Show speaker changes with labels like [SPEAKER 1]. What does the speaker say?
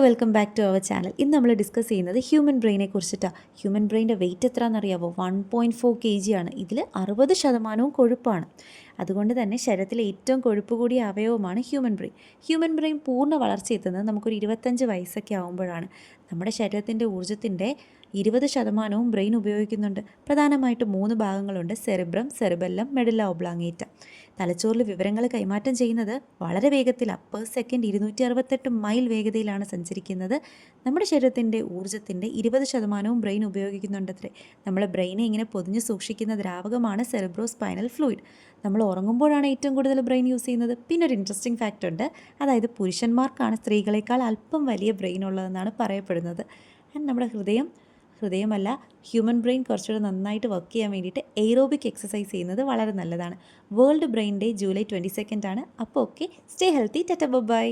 [SPEAKER 1] Welcome back to our channel. ഇന്ന് നമ്മൾ discuss ചെയ്യുന്നത് ഹ്യൂമൻ ബ്രെയിനെ കുറിച്ചിട്ടാണ്. ഹ്യൂമൻ ബ്രെയിൻ്റെ വെയിറ്റ് എത്രയാണെന്നറിയാമോ? 1.4 kg ആണ്. ഇതിൽ 60% കൊഴുപ്പാണ്. അതുകൊണ്ട് തന്നെ ശരീരത്തിലെ ഏറ്റവും കൊഴുപ്പ് കൂടിയ അവയവമാണ് ഹ്യൂമൻ ബ്രെയിൻ. ഹ്യൂമൻ ബ്രെയിൻ പൂർണ്ണ വളർച്ച എത്തുന്നത് നമുക്കൊരു 25 വയസ്സൊക്കെ ആകുമ്പോഴാണ്. നമ്മുടെ ശരീരത്തിൻ്റെ ഊർജ്ജത്തിൻ്റെ 20% ബ്രെയിൻ ഉപയോഗിക്കുന്നുണ്ട്. പ്രധാനമായിട്ടും 3 ഭാഗങ്ങളുണ്ട്: സെറിബ്രം, സെറിബെല്ലം, മെഡുല്ല ഒബ്ലാങ്കേറ്റ. തലച്ചോറിൽ വിവരങ്ങൾ കൈമാറ്റം ചെയ്യുന്നത് വളരെ വേഗത്തിലാണ്. പെർ സെക്കൻഡ് 268 മൈൽ വേഗതയിലാണ് സഞ്ചരിക്കുന്നത്. നമ്മുടെ ശരീരത്തിൻ്റെ ഊർജ്ജത്തിൻ്റെ 20% ബ്രെയിൻ ഉപയോഗിക്കുന്നുണ്ടത്രേ. നമ്മളെ ബ്രെയിനെ ഇങ്ങനെ പൊതിഞ്ഞ് സൂക്ഷിക്കുന്ന ദ്രാവകമാണ് സെറിബ്രോ സ്പൈനൽ ഫ്ലൂയിഡ്. നമ്മൾ ഉറങ്ങുമ്പോഴാണ് ഏറ്റവും കൂടുതൽ ബ്രെയിൻ യൂസ് ചെയ്യുന്നത്. പിന്നെ ഒരു ഇൻട്രസ്റ്റിംഗ് ഫാക്റ്റ് ഉണ്ട്, അതായത് പുരുഷന്മാർക്കാണ് സ്ത്രീകളെക്കാൾ അല്പം വലിയ ബ്രെയിൻ ഉള്ളതെന്നാണ് പറയപ്പെടുന്നത്. ആൻഡ് നമ്മുടെ ഹൃദയമല്ല, ഹ്യൂമൻ ബ്രെയിൻ കുറച്ചുകൂടെ നന്നായിട്ട് വർക്ക് ചെയ്യാൻ വേണ്ടിയിട്ട് എയ്റോബിക് എക്സസൈസ് ചെയ്യുന്നത് വളരെ നല്ലതാണ്. വേൾഡ് ബ്രെയിൻ ഡേ ജൂലൈ 22 ആണ്. അപ്പോൾ okay, stay healthy, Tata by.